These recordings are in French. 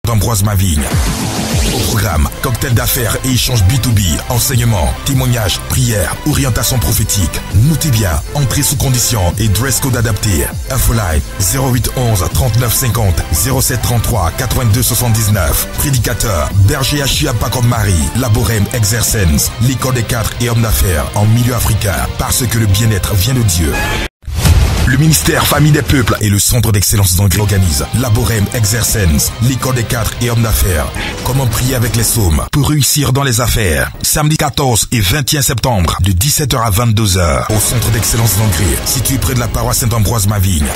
d'Ambroise Mavigne. Au programme, cocktail d'affaires et échanges B2B, enseignement, témoignages, prières, orientation prophétique. Notez bien, entrée sous condition et dress code adapté. Infoline 08 11 39 50 07 33 82 79. Prédicateur, Berger Achia Paco Marie, Laborem Exercens, l'école des cadres et hommes d'affaires en milieu africain, parce que le bien-être vient de Dieu. Le ministère Famille des Peuples et le Centre d'Excellence d'Anglais organisent Laborem Exercens, l'école des cadres et hommes d'affaires. Comment prier avec les psaumes pour réussir dans les affaires. Samedi 14 et 21 septembre, de 17h à 22h, au Centre d'Excellence d'Anglais, situé près de la paroisse Saint-Ambroise Mavigne.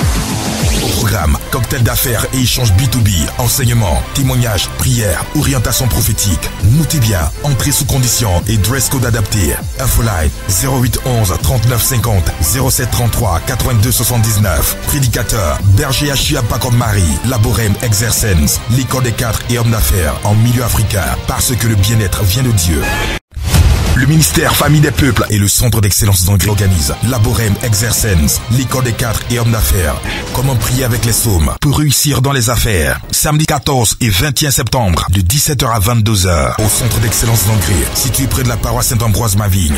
Au programme, cocktail d'affaires et échanges B2B, enseignement, témoignages, prières, orientation prophétique. Notez bien, entrée sous condition et dress code adapté. Infoline 08 11 39 50 07 33 82 79. Prédicateur, Berger Achia Paco Marie, Laborem Exercens, l'école des cadres et hommes d'affaires en milieu africain, parce que le bien-être vient de Dieu. Le ministère Famille des Peuples et le Centre d'Excellence d'Anglais organisent Laborem Exercens, l'école des cadres et hommes d'affaires. Comment prier avec les psaumes pour réussir dans les affaires. Samedi 14 et 21 septembre, de 17h à 22h, au Centre d'Excellence d'Anglais, situé près de la paroisse Saint-Ambroise Mavigne.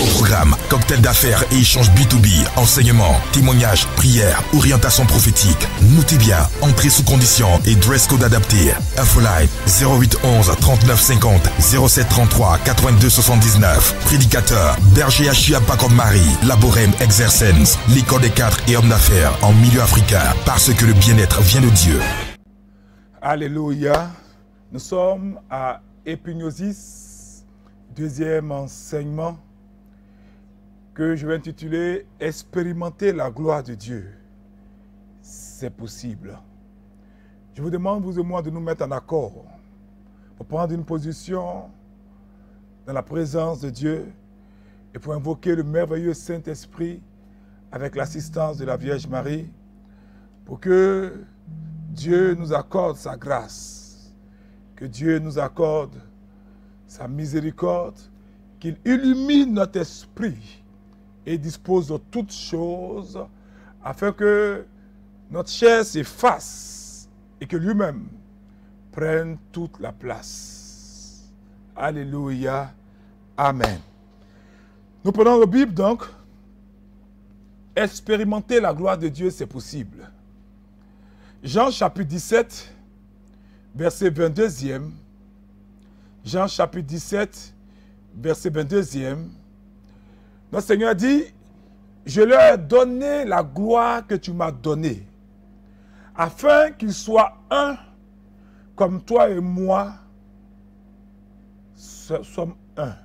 Au programme, cocktail d'affaires et échanges B2B, enseignement, témoignages, prières, orientation prophétique. Notez bien, entrée sous condition et dress code adapté. Infoline 08 11 39 50 07 33 82 79. Prédicateur, Berger Achia Paco Marie, Laborem Exercens, l'école des cadres et hommes d'affaires en milieu africain, parce que le bien-être vient de Dieu. Alléluia. Nous sommes à Épignosis, deuxième enseignement que je vais intituler « Expérimenter la gloire de Dieu ». C'est possible. Je vous demande, vous et moi, de nous mettre en accord pour prendre une position dans la présence de Dieu et pour invoquer le merveilleux Saint-Esprit avec l'assistance de la Vierge Marie pour que Dieu nous accorde sa grâce, que Dieu nous accorde sa miséricorde, qu'il illumine notre esprit et dispose de toutes choses afin que notre chair s'efface et que lui-même prenne toute la place. Alléluia. Amen. Nous prenons la Bible donc. Expérimenter la gloire de Dieu, c'est possible. Jean chapitre 17, verset 22e. Jean chapitre 17, verset 22e. Notre Seigneur dit, « Je leur ai donné la gloire que tu m'as donnée, afin qu'ils soient un, comme toi et moi sommes un. »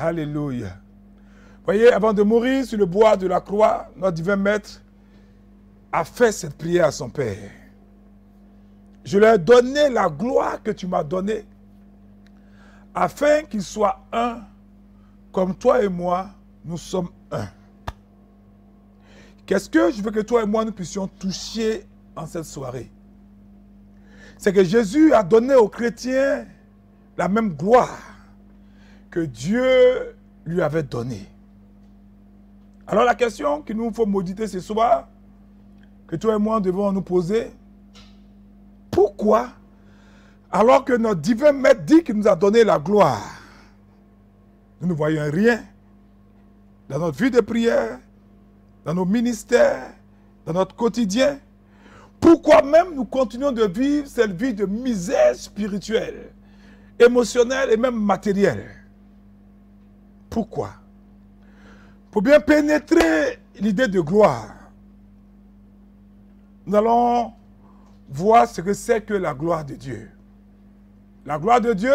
Alléluia. Voyez, avant de mourir sur le bois de la croix, notre divin maître a fait cette prière à son Père. Je leur ai donné la gloire que tu m'as donnée, afin qu'ils soient un, comme toi et moi, nous sommes un. Qu'est-ce que je veux que toi et moi nous puissions toucher en cette soirée? C'est que Jésus a donné aux chrétiens la même gloire que Dieu lui avait donnée. Alors la question qu'il nous faut méditer ce soir, que toi et moi devons nous poser, pourquoi, alors que notre divin maître dit qu'il nous a donné la gloire, nous ne voyons rien dans notre vie de prière, dans nos ministères, dans notre quotidien? Pourquoi même nous continuons de vivre cette vie de misère spirituelle, émotionnelle et même matérielle? Pourquoi? Pour bien pénétrer l'idée de gloire, nous allons voir ce que c'est que la gloire de Dieu. La gloire de Dieu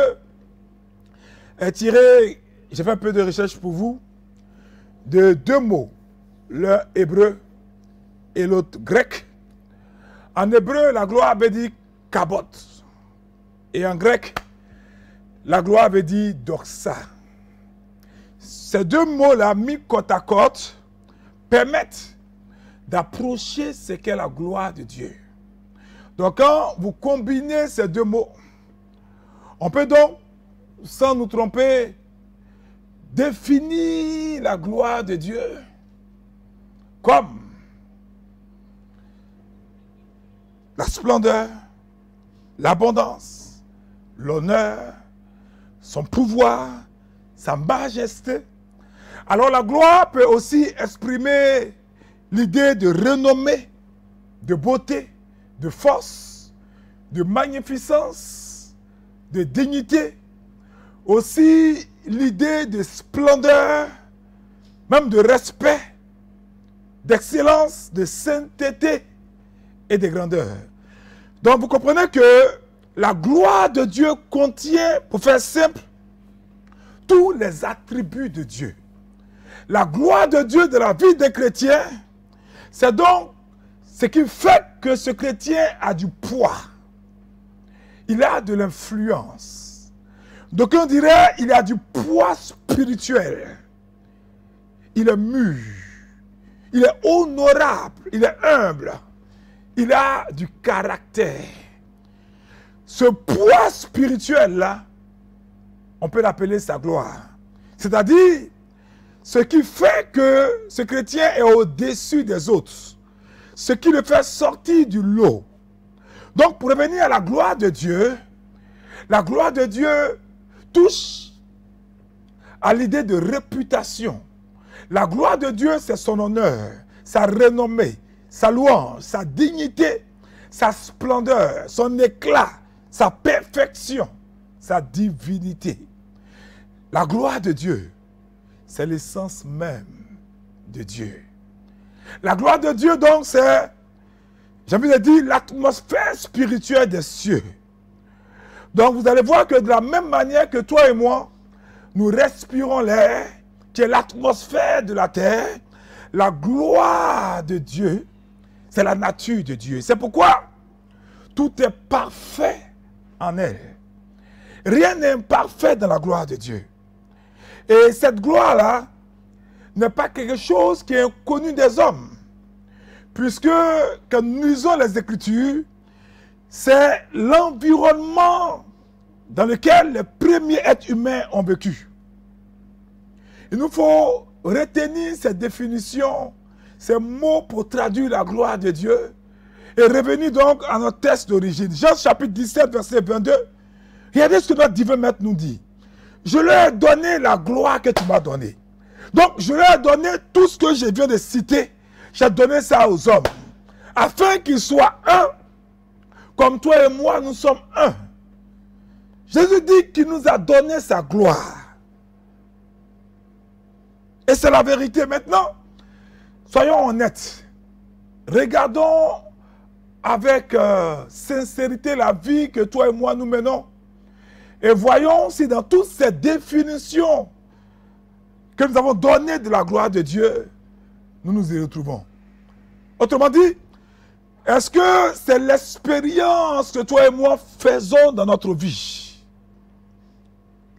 est tirée, j'ai fait un peu de recherche pour vous, de deux mots, l'un hébreu et l'autre grec. En hébreu, la gloire veut dire kabot. Et en grec, la gloire veut dire doxa. Ces deux mots-là, mis côte à côte, permettent d'approcher ce qu'est la gloire de Dieu. Donc, quand vous combinez ces deux mots, on peut donc, sans nous tromper, définir la gloire de Dieu comme la splendeur, l'abondance, l'honneur, son pouvoir, sa majesté. Alors la gloire peut aussi exprimer l'idée de renommée, de beauté, de force, de magnificence, de dignité. Aussi l'idée de splendeur, même de respect, d'excellence, de sainteté et de grandeur. Donc vous comprenez que la gloire de Dieu contient, pour faire simple, tous les attributs de Dieu. La gloire de Dieu de la vie des chrétiens, c'est donc ce qui fait que ce chrétien a du poids. Il a de l'influence. Donc on dirait qu'il a du poids spirituel. Il est mûr. Il est honorable. Il est humble. Il a du caractère. Ce poids spirituel-là, on peut l'appeler sa gloire. C'est-à-dire, ce qui fait que ce chrétien est au-dessus des autres. Ce qui le fait sortir du lot. Donc, pour revenir à la gloire de Dieu, la gloire de Dieu touche à l'idée de réputation. La gloire de Dieu, c'est son honneur, sa renommée, sa louange, sa dignité, sa splendeur, son éclat, sa perfection, sa divinité. La gloire de Dieu, c'est l'essence même de Dieu. La gloire de Dieu, donc, c'est, j'ai envie de dire, l'atmosphère spirituelle des cieux. Donc, vous allez voir que de la même manière que toi et moi, nous respirons l'air, qui est l'atmosphère de la terre, la gloire de Dieu, c'est la nature de Dieu. C'est pourquoi tout est parfait en elle. Rien n'est imparfait dans la gloire de Dieu. Et cette gloire-là n'est pas quelque chose qui est inconnu des hommes. Puisque, quand nous lisons les Écritures, c'est l'environnement dans lequel les premiers êtres humains ont vécu. Il nous faut retenir ces définitions, ces mots pour traduire la gloire de Dieu et revenir donc à notre texte d'origine. Jean chapitre 17, verset 22. Regardez ce que notre divin maître nous dit. Je leur ai donné la gloire que tu m'as donnée. Donc, je leur ai donné tout ce que je viens de citer. J'ai donné ça aux hommes. Afin qu'ils soient un, comme toi et moi, nous sommes un. Jésus dit qu'il nous a donné sa gloire. Et c'est la vérité. Maintenant, soyons honnêtes. Regardons avec sincérité la vie que toi et moi nous menons. Et voyons si dans toutes ces définitions que nous avons données de la gloire de Dieu, nous nous y retrouvons. Autrement dit, est-ce que c'est l'expérience que toi et moi faisons dans notre vie?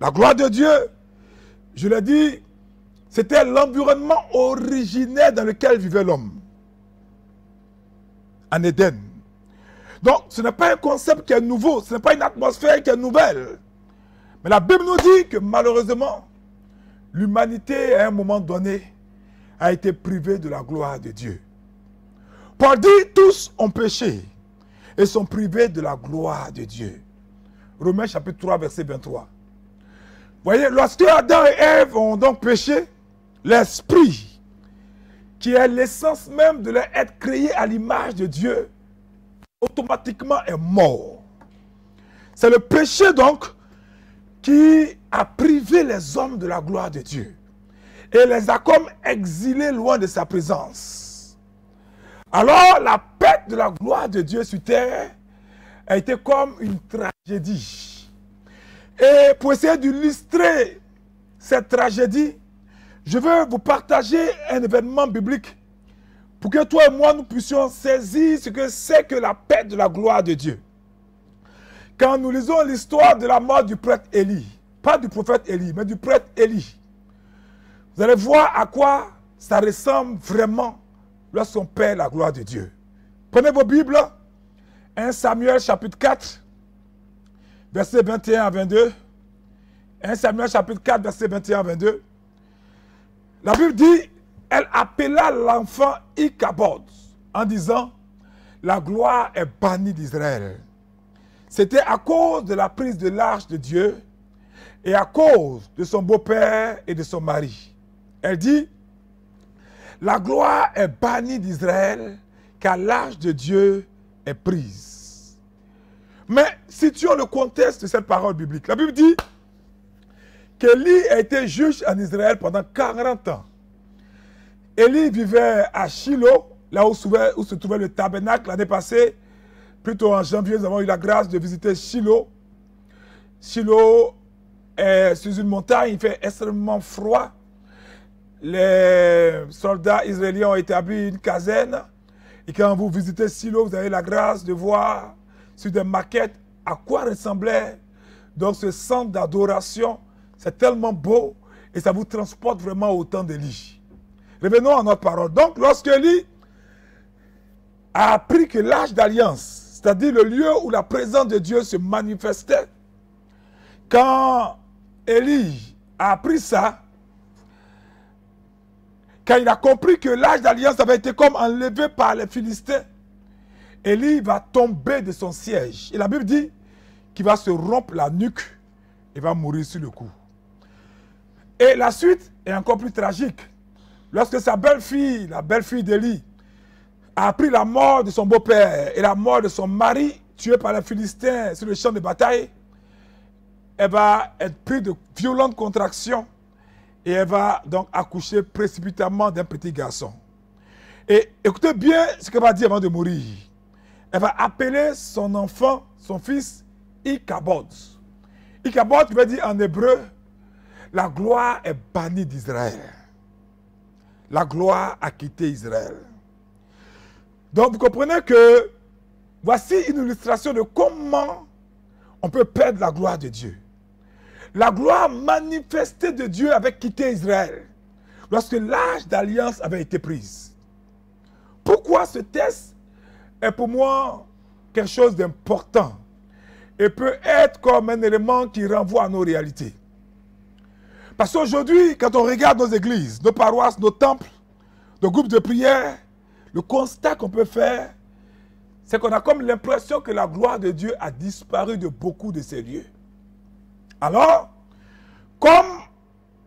La gloire de Dieu, je l'ai dit, c'était l'environnement originaire dans lequel vivait l'homme. En Éden. Donc, ce n'est pas un concept qui est nouveau, ce n'est pas une atmosphère qui est nouvelle. Mais la Bible nous dit que malheureusement, l'humanité, à un moment donné, a été privée de la gloire de Dieu. Paul dit, tous ont péché et sont privés de la gloire de Dieu. Romains chapitre 3, verset 23. Voyez, lorsque Adam et Ève ont donc péché, l'esprit, qui est l'essence même de leur être créé à l'image de Dieu, automatiquement est mort. C'est le péché donc qui a privé les hommes de la gloire de Dieu et les a comme exilés loin de sa présence. Alors la perte de la gloire de Dieu sur terre a été comme une tragédie. Et pour essayer d'illustrer cette tragédie, je veux vous partager un événement biblique pour que toi et moi nous puissions saisir ce que c'est que la perte de la gloire de Dieu. Quand nous lisons l'histoire de la mort du prêtre Élie, pas du prophète Élie, mais du prêtre Élie, vous allez voir à quoi ça ressemble vraiment lorsqu'on perd la gloire de Dieu. Prenez vos Bibles, 1 Samuel chapitre 4, versets 21 à 22. 1 Samuel chapitre 4, versets 21 à 22. La Bible dit, elle appela l'enfant Ichabod en disant, la gloire est bannie d'Israël. c'était à cause de la prise de l'arche de Dieu et à cause de son beau-père et de son mari. Elle dit, la gloire est bannie d'Israël car l'arche de Dieu est prise. Mais situons le contexte de cette parole biblique. La Bible dit qu'Élie a été juge en Israël pendant 40 ans. Élie vivait à Shiloh, là où se trouvait le tabernacle l'année passée. Plutôt en janvier, nous avons eu la grâce de visiter Shiloh. Shiloh est sur une montagne, il fait extrêmement froid. Les soldats israéliens ont établi une caserne. Et quand vous visitez Shiloh, vous avez la grâce de voir sur des maquettes à quoi ressemblait donc ce centre d'adoration. C'est tellement beau et ça vous transporte vraiment au temps d'Élie. Revenons à notre parole. Donc, lorsque Élie a appris que l'arche d'alliance, c'est-à-dire le lieu où la présence de Dieu se manifestait, quand Élie a appris ça, quand il a compris que l'arche d'alliance avait été comme enlevé par les Philistins, Élie va tomber de son siège. Et la Bible dit qu'il va se rompre la nuque et va mourir sur le coup. Et la suite est encore plus tragique. Lorsque sa belle-fille, la belle-fille d'Élie, a appris la mort de son beau-père et la mort de son mari, tué par les Philistins sur le champ de bataille, elle va être prise de violentes contractions et elle va donc accoucher précipitamment d'un petit garçon. Et écoutez bien ce qu'elle va dire avant de mourir. Elle va appeler son enfant, son fils, Ichabod. Ichabod veut dire en hébreu, la gloire est bannie d'Israël. La gloire a quitté Israël. Donc vous comprenez que voici une illustration de comment on peut perdre la gloire de Dieu. La gloire manifestée de Dieu avait quitté Israël lorsque l'arche d'alliance avait été prise. Pourquoi ce texte est pour moi quelque chose d'important et peut être comme un élément qui renvoie à nos réalités? Parce qu'aujourd'hui, quand on regarde nos églises, nos paroisses, nos temples, nos groupes de prière, le constat qu'on peut faire, c'est qu'on a comme l'impression que la gloire de Dieu a disparu de beaucoup de ces lieux. Alors, comme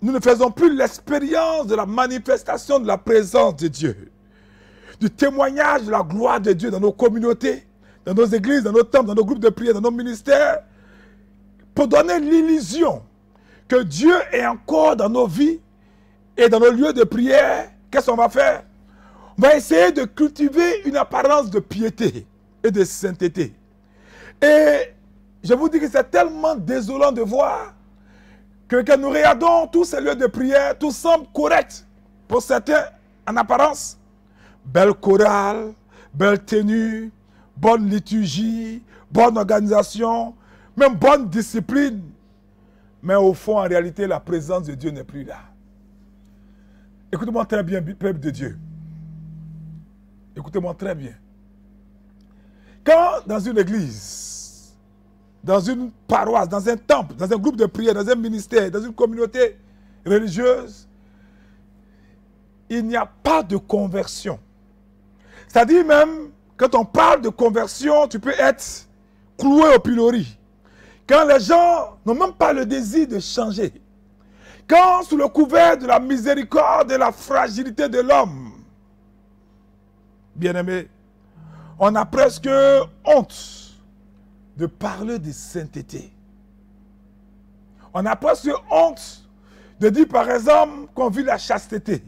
nous ne faisons plus l'expérience de la manifestation de la présence de Dieu, du témoignage de la gloire de Dieu dans nos communautés, dans nos églises, dans nos temples, dans nos groupes de prière, dans nos ministères, pour donner l'illusion que Dieu est encore dans nos vies et dans nos lieux de prière, qu'est-ce qu'on va faire? On va essayer de cultiver une apparence de piété et de sainteté. Et je vous dis que c'est tellement désolant de voir que quand nous regardons tous ces lieux de prière, tout semble correct pour certains en apparence. Belle chorale, belle tenue, bonne liturgie, bonne organisation, même bonne discipline. Mais au fond, en réalité, la présence de Dieu n'est plus là. Écoutez-moi très bien, peuple de Dieu. Écoutez-moi très bien. Quand dans une église, dans une paroisse, dans un temple, dans un groupe de prière, dans un ministère, dans une communauté religieuse, il n'y a pas de conversion. C'est-à-dire même, quand on parle de conversion, tu peux être cloué au pilori. Quand les gens n'ont même pas le désir de changer. Quand sous le couvert de la miséricorde et la fragilité de l'homme, bien-aimé, on a presque honte de parler de sainteté. On a presque honte de dire par exemple qu'on vit la chasteté.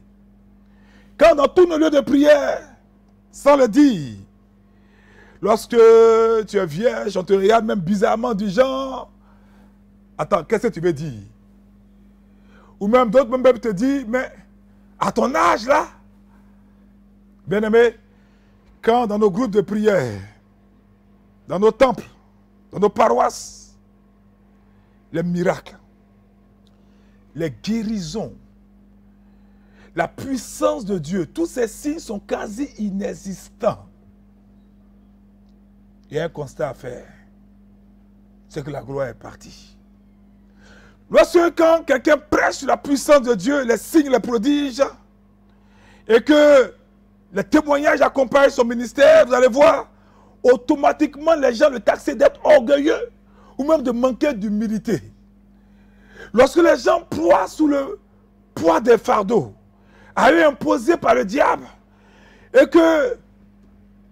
Quand dans tous nos lieux de prière, sans le dire, lorsque tu es vierge, on te regarde même bizarrement du genre, attends, qu'est-ce que tu veux dire? Ou même d'autres même peuvent te dire, mais à ton âge là, bien-aimé, quand dans nos groupes de prière, dans nos temples, dans nos paroisses, les miracles, les guérisons, la puissance de Dieu, tous ces signes sont quasi inexistants. Il y a un constat à faire, c'est que la gloire est partie. Lorsque quand quelqu'un prêche sur la puissance de Dieu, les signes, les prodiges, et que les témoignages accompagnent son ministère, vous allez voir, automatiquement les gens le taxaient d'être orgueilleux ou même de manquer d'humilité. Lorsque les gens ploient sous le poids des fardeaux imposés par le diable et que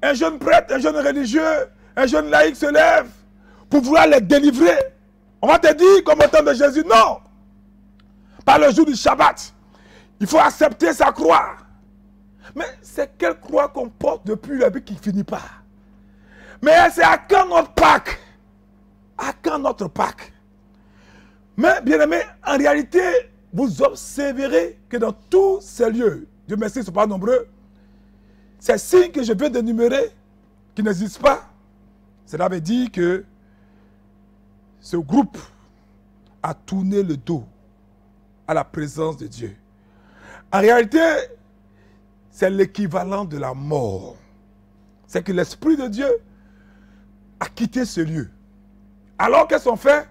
un jeune prêtre, un jeune religieux, un jeune laïc se lève pour vouloir les délivrer, on va te dire comme au temps de Jésus, non, pas le jour du Shabbat, il faut accepter sa croix. Mais c'est quelle croix qu'on porte depuis la vie qui ne finit pas? Mais c'est à quand notre Pâques? À quand notre Pâques? Mais bien aimé, en réalité, vous observerez que dans tous ces lieux, Dieu merci, ils ne sont pas nombreux, ces signes que je viens d'énumérer, qui n'existent pas, cela veut dire que ce groupe a tourné le dos à la présence de Dieu. En réalité, c'est l'équivalent de la mort. C'est que l'Esprit de Dieu a quitté ce lieu. Alors qu'est-ce qu'on fait?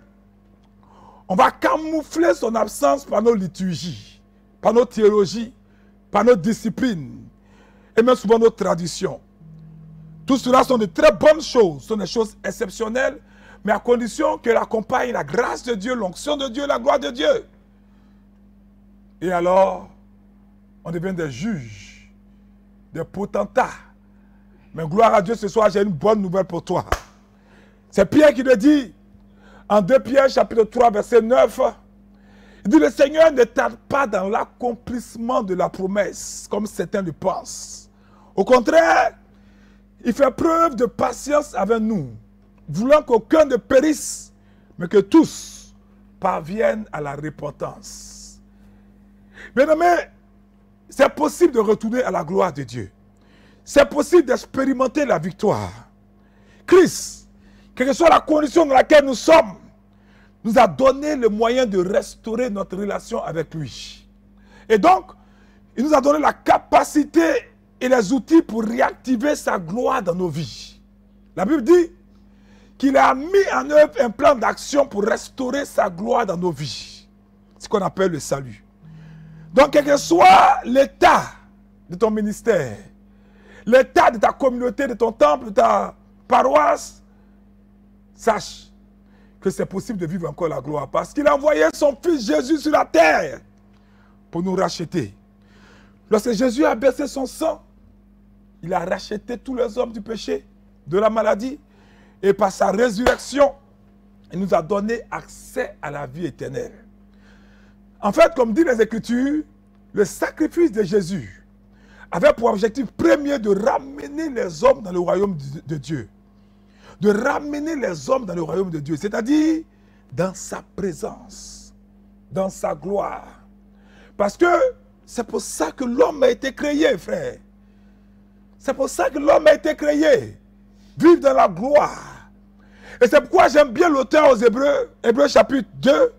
On va camoufler son absence par nos liturgies, par nos théologies, par nos disciplines, et même souvent nos traditions. Tout cela sont de très bonnes choses, sont des choses exceptionnelles, mais à condition qu'elle accompagne la grâce de Dieu, l'onction de Dieu, la gloire de Dieu. Et alors, on devient des juges, des potentats. Mais gloire à Dieu, ce soir, j'ai une bonne nouvelle pour toi. C'est Pierre qui le dit, en 2 Pierre, chapitre 3, verset 9, il dit, le Seigneur ne tarde pas dans l'accomplissement de la promesse, comme certains le pensent. Au contraire, il fait preuve de patience avec nous, voulant qu'aucun ne périsse, mais que tous parviennent à la repentance. Bien aimé, c'est possible de retourner à la gloire de Dieu. C'est possible d'expérimenter la victoire. Christ, quelle que soit la condition dans laquelle nous sommes, nous a donné le moyen de restaurer notre relation avec lui. Et donc, il nous a donné la capacité et les outils pour réactiver sa gloire dans nos vies. La Bible dit qu'il a mis en œuvre un plan d'action pour restaurer sa gloire dans nos vies. C'est ce qu'on appelle le salut. Donc, quel que soit l'état de ton ministère, l'état de ta communauté, de ton temple, de ta paroisse, sache que c'est possible de vivre encore la gloire parce qu'il a envoyé son fils Jésus sur la terre pour nous racheter. Lorsque Jésus a versé son sang, il a racheté tous les hommes du péché, de la maladie, et par sa résurrection, il nous a donné accès à la vie éternelle. En fait, comme dit les Écritures, le sacrifice de Jésus avait pour objectif premier de ramener les hommes dans le royaume de Dieu. De ramener les hommes dans le royaume de Dieu, c'est-à-dire dans sa présence, dans sa gloire. Parce que c'est pour ça que l'homme a été créé, frère. C'est pour ça que l'homme a été créé. Vivre dans la gloire. Et c'est pourquoi j'aime bien l'auteur aux Hébreux, Hébreux chapitre 2,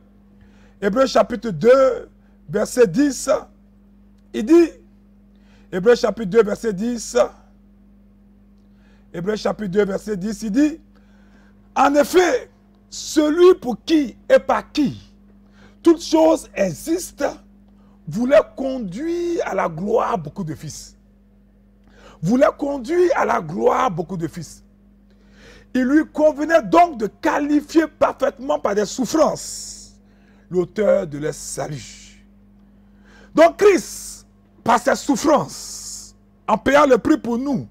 Hébreux chapitre 2, verset 10. Il dit, Hébreux chapitre 2, verset 10, Hébreux chapitre 2, verset 10, il dit, en effet, celui pour qui et par qui toutes choses existent, voulait conduire à la gloire beaucoup de fils. Voulait conduire à la gloire beaucoup de fils. Il lui convenait donc de qualifier parfaitement par des souffrances l'auteur de leur salut. Donc Christ, par ses souffrances, en payant le prix pour nous,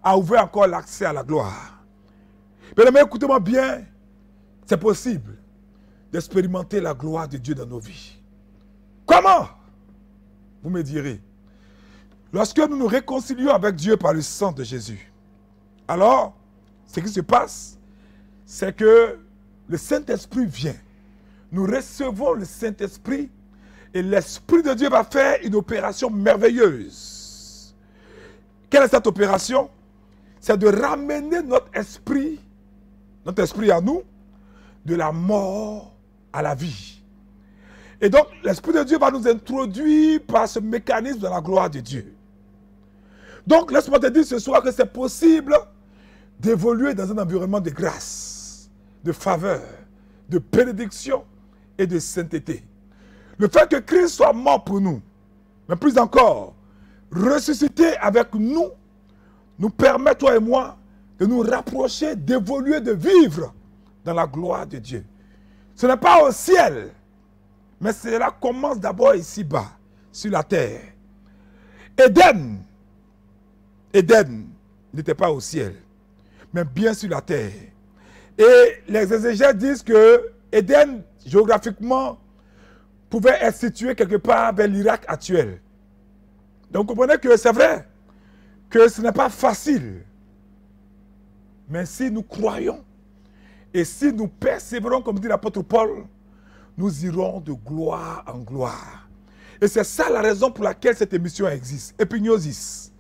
a ouvert encore l'accès à la gloire. Mais écoutez-moi bien, c'est possible d'expérimenter la gloire de Dieu dans nos vies. Comment? Vous me direz. Lorsque nous nous réconcilions avec Dieu par le sang de Jésus, alors, ce qui se passe, c'est que le Saint-Esprit vient. Nous recevons le Saint-Esprit et l'Esprit de Dieu va faire une opération merveilleuse. Quelle est cette opération? C'est de ramener notre esprit à nous, de la mort à la vie. Et donc, l'Esprit de Dieu va nous introduire par ce mécanisme dans la gloire de Dieu. Donc, laisse-moi te dire ce soir que c'est possible d'évoluer dans un environnement de grâce, de faveur, de bénédiction et de sainteté. Le fait que Christ soit mort pour nous, mais plus encore, ressuscité avec nous, nous permet, toi et moi, de nous rapprocher, d'évoluer, de vivre dans la gloire de Dieu. Ce n'est pas au ciel, mais cela commence d'abord ici-bas, sur la terre. Éden n'était pas au ciel, mais bien sur la terre. Et les exégètes disent que Éden, géographiquement, pouvait être situé quelque part vers l'Irak actuel. Donc vous comprenez que c'est vrai que ce n'est pas facile. Mais si nous croyons et si nous persévérons, comme dit l'apôtre Paul, nous irons de gloire en gloire. Et c'est ça la raison pour laquelle cette émission existe. Epignosis.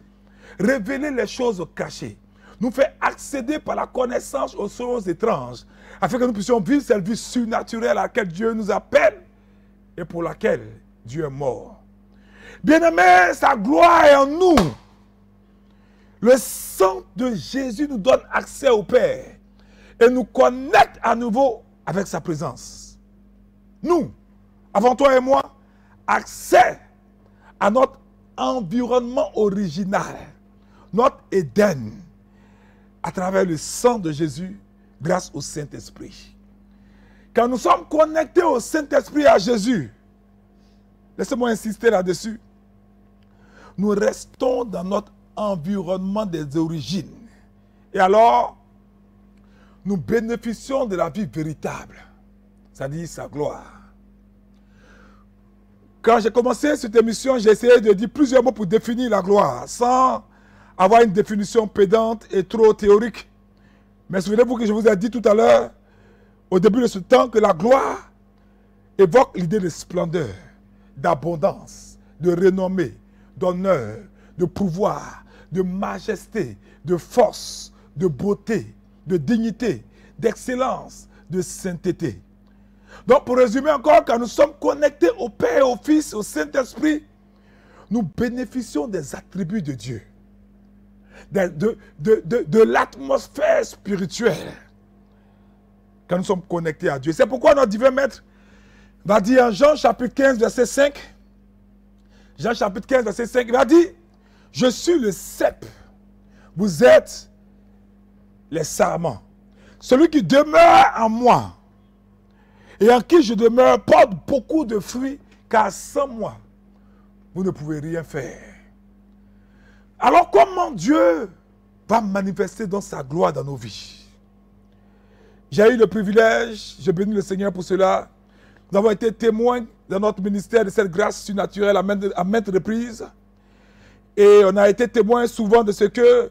Révéler les choses cachées. Nous fait accéder par la connaissance aux choses étranges, afin que nous puissions vivre cette vie surnaturelle à laquelle Dieu nous appelle et pour laquelle Dieu est mort. Bien-aimés, sa gloire est en nous. Le sang de Jésus nous donne accès au Père et nous connecte à nouveau avec sa présence. Nous, avant toi et moi, accès à notre environnement original, notre Éden, à travers le sang de Jésus, grâce au Saint-Esprit. Quand nous sommes connectés au Saint-Esprit et à Jésus, laissez-moi insister là-dessus, nous restons dans notre environnement des origines. Et alors, nous bénéficions de la vie véritable, c'est-à-dire sa gloire. Quand j'ai commencé cette émission, j'ai essayé de dire plusieurs mots pour définir la gloire, sans avoir une définition pédante et trop théorique. Mais souvenez-vous que je vous ai dit tout à l'heure, au début de ce temps, que la gloire évoque l'idée de splendeur, d'abondance, de renommée, d'honneur, de pouvoir, de majesté, de force, de beauté, de dignité, d'excellence, de sainteté. Donc, pour résumer encore, quand nous sommes connectés au Père, au Fils, au Saint-Esprit, nous bénéficions des attributs de Dieu, de l'atmosphère spirituelle, quand nous sommes connectés à Dieu. C'est pourquoi notre divin maître va dire en Jean chapitre 15, verset 5, Jean chapitre 15, verset 5, il va dire, je suis le cep, vous êtes les sarments. Celui qui demeure en moi et en qui je demeure porte beaucoup de fruits, car sans moi, vous ne pouvez rien faire. Alors comment Dieu va manifester dans sa gloire dans nos vies? J'ai eu le privilège, je bénis le Seigneur pour cela, nous avons été témoins dans notre ministère de cette grâce surnaturelle à maintes reprises. Et on a été témoins souvent de ce que,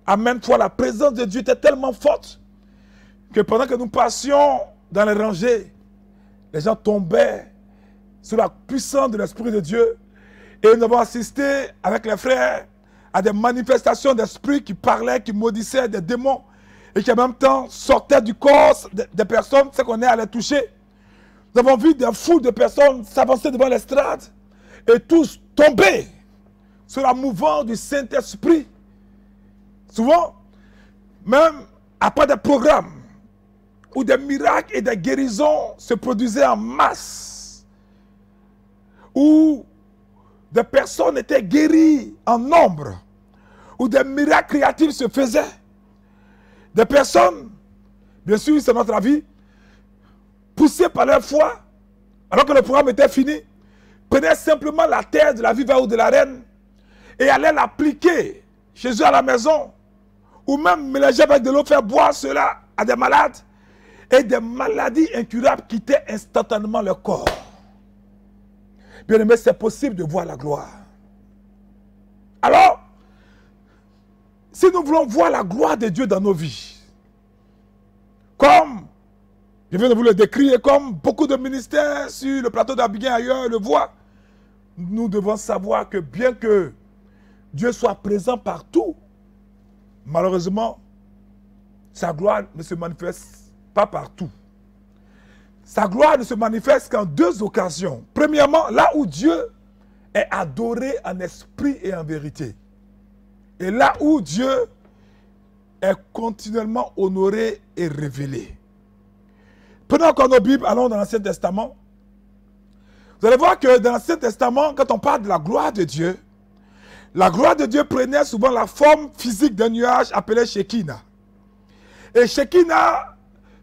à maintes fois, la présence de Dieu était tellement forte que pendant que nous passions dans les rangées, les gens tombaient sous la puissance de l'Esprit de Dieu. Et nous avons assisté avec les frères à des manifestations d'esprit qui parlaient, qui maudissaient des démons et qui en même temps sortaient du corps des personnes, c'est qu'on est allé toucher. Nous avons vu des foules de personnes s'avancer devant l'estrade et tous tomber sous la mouvance du Saint-Esprit. Souvent, même après des programmes où des miracles et des guérisons se produisaient en masse, où des personnes étaient guéries en nombre, où des miracles créatifs se faisaient. Des personnes, bien sûr, c'est notre avis, poussées par leur foi, alors que le programme était fini, prenaient simplement la terre de la viva ou de la reine et allaient l'appliquer chez eux à la maison, ou même mélanger avec de l'eau, faire boire cela à des malades, et des maladies incurables quittaient instantanément leur corps. Bien aimé, c'est possible de voir la gloire. Alors, si nous voulons voir la gloire de Dieu dans nos vies, comme je viens de vous le décrire, comme beaucoup de ministères sur le plateau d'Abidjan ailleurs le voient, nous devons savoir que bien que Dieu soit présent partout, malheureusement, sa gloire ne se manifeste pas partout. Sa gloire ne se manifeste qu'en deux occasions. Premièrement, là où Dieu est adoré en esprit et en vérité. Et là où Dieu est continuellement honoré et révélé. Prenons encore nos Bibles, allons dans l'Ancien Testament. Vous allez voir que dans l'Ancien Testament, quand on parle de la gloire de Dieu, la gloire de Dieu prenait souvent la forme physique d'un nuage appelé Shekinah. Et Shekinah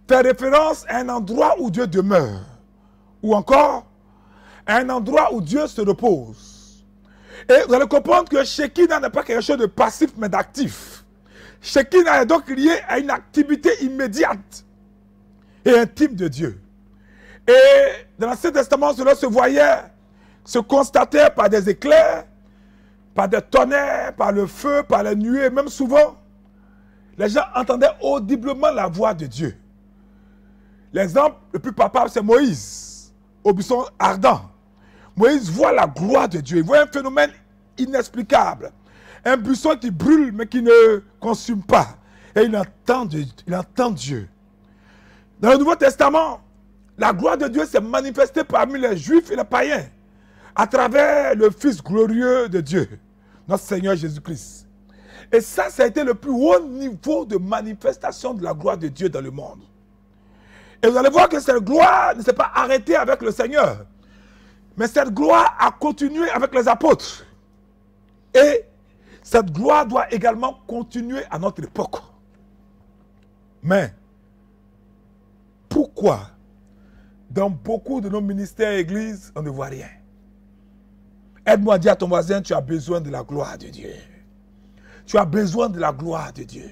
fait référence à un endroit où Dieu demeure, ou encore à un endroit où Dieu se repose. Et vous allez comprendre que Shekinah n'est pas quelque chose de passif, mais d'actif. Shekinah est donc lié à une activité immédiate et intime de Dieu. Et dans l'Ancien Testament, cela se voyait, se constatait par des éclairs, par des tonnerres, par le feu, par les nuées. Même souvent, les gens entendaient audiblement la voix de Dieu. L'exemple le plus palpable, c'est Moïse, au buisson ardent. Moïse voit la gloire de Dieu. Il voit un phénomène inexplicable. Un buisson qui brûle, mais qui ne consume pas. Et il entend Dieu. Dans le Nouveau Testament, la gloire de Dieu s'est manifestée parmi les Juifs et les païens, à travers le Fils glorieux de Dieu, notre Seigneur Jésus-Christ. Et ça a été le plus haut niveau de manifestation de la gloire de Dieu dans le monde. Et vous allez voir que cette gloire ne s'est pas arrêtée avec le Seigneur. Mais cette gloire a continué avec les apôtres. Et cette gloire doit également continuer à notre époque. Mais, pourquoi dans beaucoup de nos ministères et églises, on ne voit rien? Aide-moi à dire à ton voisin, tu as besoin de la gloire de Dieu. Tu as besoin de la gloire de Dieu.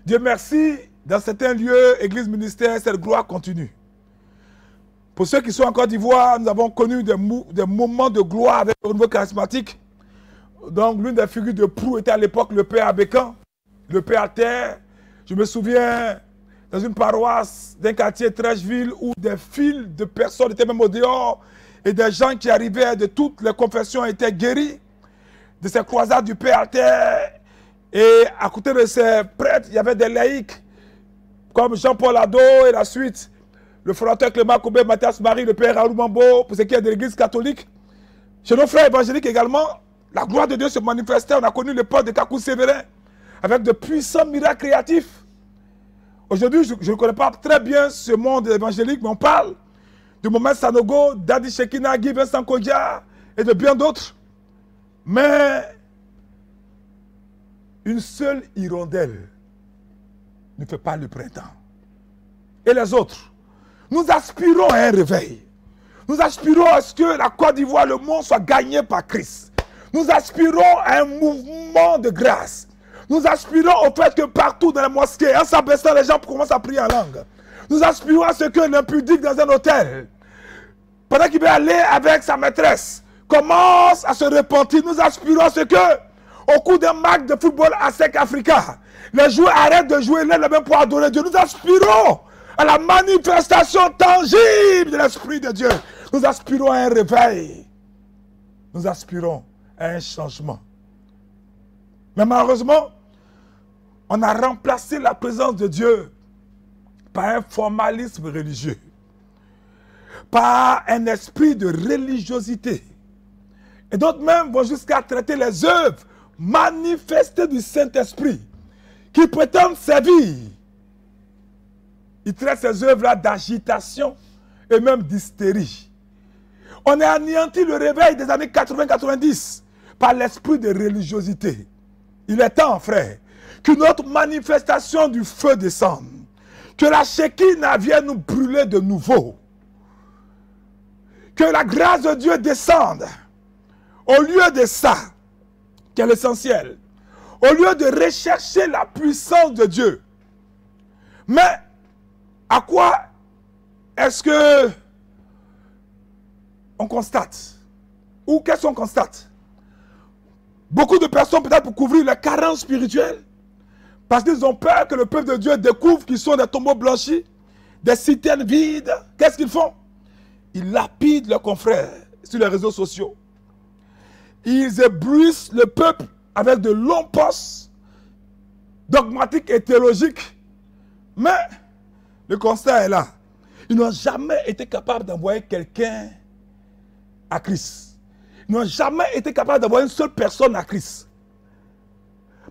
Dieu merci, dans certains lieux, église, ministère, cette gloire continue. Pour ceux qui sont en Côte d'Ivoire, nous avons connu des moments de gloire avec le niveau charismatique. Donc, l'une des figures de proue était à l'époque le père Abécan, le père Terre. Je me souviens, dans une paroisse d'un quartier Trècheville, où des files de personnes étaient même au dehors, et des gens qui arrivaient de toutes les confessions étaient guéris de ces croisades du père Terre. Et à côté de ces prêtres, il y avait des laïcs, comme Jean-Paul Ado et la suite, le fondateur Clément Koubé, Mathias Marie, le père Raoul Mambo, pour ce qui est de l'église catholique. Chez nos frères évangéliques également, la gloire de Dieu se manifestait. On a connu l'époque de Kakou Sévérin, avec de puissants miracles créatifs. Aujourd'hui, je ne connais pas très bien ce monde évangélique, mais on parle de Mohamed Sanogo, Dadi Shekinah, Guy Vincent Kodja et de bien d'autres. Mais une seule hirondelle ne fait pas le printemps. Et les autres, nous aspirons à un réveil. Nous aspirons à ce que la Côte d'Ivoire, le monde soit gagné par Christ. Nous aspirons à un mouvement de grâce. Nous aspirons au fait que partout dans les mosquées, en s'abaissant, les gens commencent à prier en langue. Nous aspirons à ce que l'impudique dans un hôtel, pendant qu'il va aller avec sa maîtresse, commence à se repentir. Nous aspirons à ce que, au cours d'un match de football à SEC Africa, les joueurs arrêtent de jouer l'un le même pour adorer Dieu. Nous aspirons à la manifestation tangible de l'Esprit de Dieu. Nous aspirons à un réveil. Nous aspirons à un changement. Mais malheureusement, on a remplacé la présence de Dieu par un formalisme religieux, par un esprit de religiosité. Et d'autres même vont jusqu'à traiter les œuvres manifestées du Saint-Esprit qui prétendent servir. Ils traitent ces œuvres-là d'agitation et même d'hystérie. On a anéanti le réveil des années 80-90 par l'esprit de religiosité. Il est temps, frère, que notre manifestation du feu descende. Que la Shekinah vienne nous brûler de nouveau. Que la grâce de Dieu descende. Au lieu de ça, qui est l'essentiel, au lieu de rechercher la puissance de Dieu. Mais à quoi est-ce que on constate? Ou qu'est-ce qu'on constate? Beaucoup de personnes, peut-être pour couvrir les carences spirituelles, parce qu'ils ont peur que le peuple de Dieu découvre qu'ils sont des tombeaux blanchis, des citernes vides. Qu'est-ce qu'ils font? Ils lapident leurs confrères sur les réseaux sociaux. Ils éblouissent le peuple avec de longs postes dogmatiques et théologiques. Mais le constat est là. Ils n'ont jamais été capables d'envoyer quelqu'un à Christ. Ils n'ont jamais été capables d'envoyer une seule personne à Christ.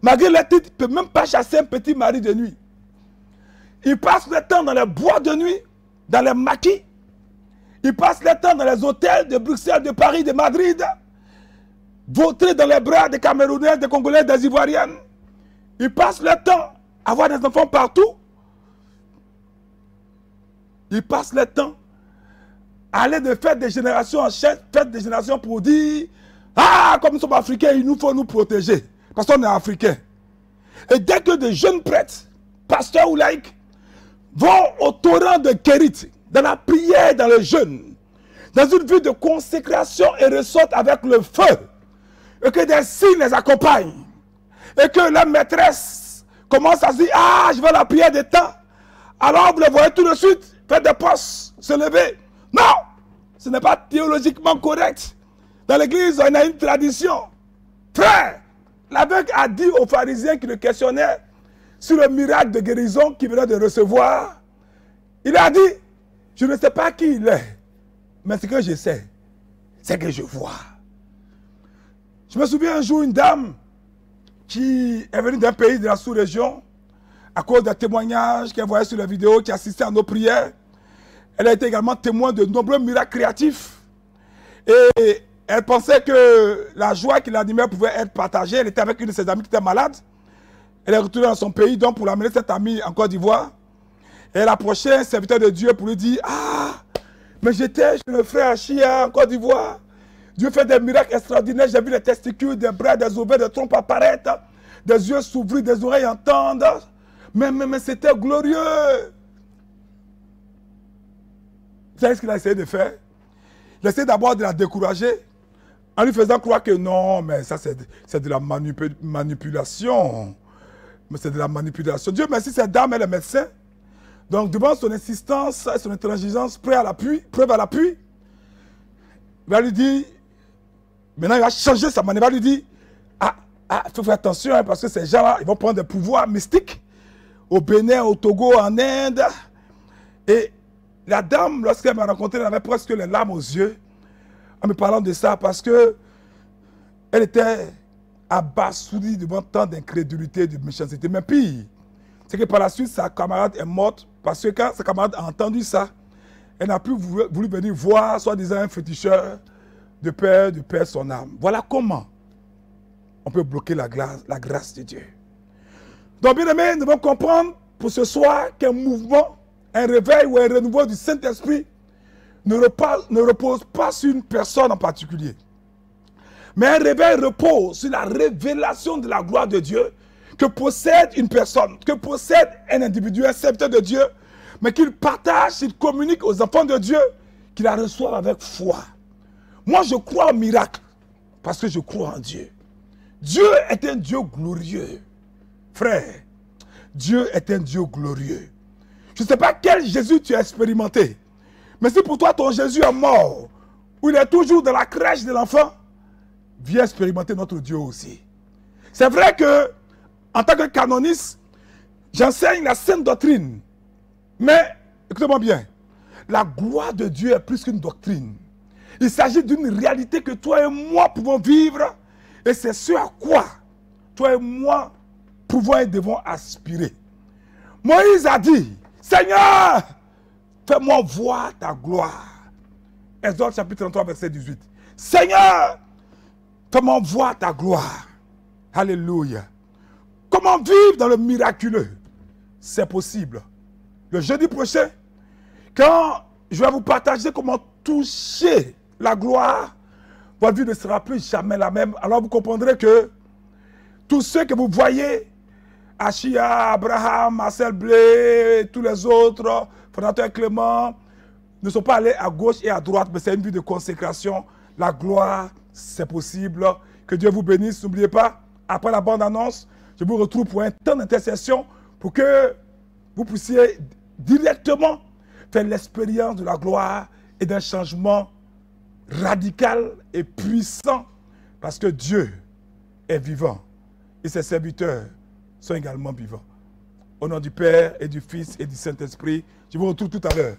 Malgré les titres, ils ne peuvent même pas chasser un petit mari de nuit. Ils passent le temps dans les bois de nuit, dans les maquis. Ils passent le temps dans les hôtels de Bruxelles, de Paris, de Madrid, vautrer dans les bras des Camerounais, des Congolais, des Ivoiriennes. Ils passent leur temps à avoir des enfants partout. Ils passent leur temps à aller de fête des générations en fête des générations pour dire « Ah, comme nous sommes africains, il nous faut nous protéger. » Parce qu'on est africains. Et dès que des jeunes prêtres, pasteurs ou laïcs, vont au torrent de Kérit, dans la prière, dans le jeûne, dans une vie de consécration et ressortent avec le feu, et que des signes les accompagnent, et que la maîtresse commence à se dire « Ah, je veux la prière des temps. » Alors vous le voyez tout de suite, faire des postes, se lever. Non, ce n'est pas théologiquement correct. Dans l'église, on a une tradition. Frère, l'aveugle a dit aux pharisiens qui le questionnaient sur le miracle de guérison qu'il venait de recevoir. Il a dit, je ne sais pas qui il est, mais ce que je sais, c'est que je vois. Je me souviens un jour, une dame qui est venue d'un pays de la sous-région, à cause des témoignages qu'elle voyait sur la vidéo, qui assistait à nos prières. Elle a été également témoin de nombreux miracles créatifs. Et elle pensait que la joie qui l'animait pouvait être partagée. Elle était avec une de ses amies qui était malade. Elle est retournée dans son pays, donc pour l'amener cette amie en Côte d'Ivoire. Et elle approchait un serviteur de Dieu pour lui dire « Ah, mais j'étais chez le frère Achia en Côte d'Ivoire. Dieu fait des miracles extraordinaires. J'ai vu les testicules, des bras, des ovaires, des trompes apparaître, des yeux s'ouvrir, des oreilles entendre. Mais c'était glorieux. » Vous savez ce qu'il a essayé de faire? Il a essayé d'abord de la décourager en lui faisant croire que non, mais ça c'est de la manipulation. Mais c'est de la manipulation. Dieu merci, cette dame elle est médecin. Donc devant son insistance et son intransigeance, preuve à l'appui, il va lui dire, maintenant il va changer sa manière, il va lui dire, il faut faire attention hein, parce que ces gens-là, ils vont prendre des pouvoirs mystiques au Bénin, au Togo, en Inde. Et la dame, lorsqu'elle m'a rencontré, elle avait presque les larmes aux yeux en me parlant de ça parce que elle était abasourdie devant tant d'incrédulité et de méchanceté. Mais pire, c'est que par la suite, sa camarade est morte parce que quand sa camarade a entendu ça, elle n'a plus voulu venir voir, soi-disant un féticheur, de perdre son âme. Voilà comment on peut bloquer la grâce de Dieu. Donc, bien aimés, nous devons comprendre pour ce soir qu'un mouvement, un réveil ou un renouveau du Saint-Esprit ne repose pas sur une personne en particulier. Mais un réveil repose sur la révélation de la gloire de Dieu que possède une personne, que possède un individu, un serviteur de Dieu, mais qu'il partage, qu'il communique aux enfants de Dieu, qu'il la reçoivent avec foi. Moi, je crois au miracle parce que je crois en Dieu. Dieu est un Dieu glorieux. Frère, Dieu est un Dieu glorieux. Je ne sais pas quel Jésus tu as expérimenté. Mais si pour toi ton Jésus est mort, ou il est toujours dans la crèche de l'enfant, viens expérimenter notre Dieu aussi. C'est vrai que, en tant que canoniste, j'enseigne la sainte doctrine. Mais, écoutez-moi bien, la gloire de Dieu est plus qu'une doctrine. Il s'agit d'une réalité que toi et moi pouvons vivre, et c'est ce à quoi toi et moi pouvons et devons aspirer. Moïse a dit, Seigneur, fais-moi voir ta gloire. Exode chapitre 33, verset 18. Seigneur, fais-moi voir ta gloire. Alléluia. Comment vivre dans le miraculeux? C'est possible. Le jeudi prochain, quand je vais vous partager comment toucher la gloire, votre vie ne sera plus jamais la même. Alors vous comprendrez que tous ceux que vous voyez, Achia, Abraham, Marcel Blé, tous les autres, Fondateur Clément, ne sont pas allés à gauche et à droite, mais c'est une vie de consécration. La gloire, c'est possible. Que Dieu vous bénisse. N'oubliez pas, après la bande-annonce, je vous retrouve pour un temps d'intercession pour que vous puissiez directement faire l'expérience de la gloire et d'un changement radical et puissant parce que Dieu est vivant et ses serviteurs sont également vivants. Au nom du Père et du Fils et du Saint-Esprit, je vous retrouve tout à l'heure.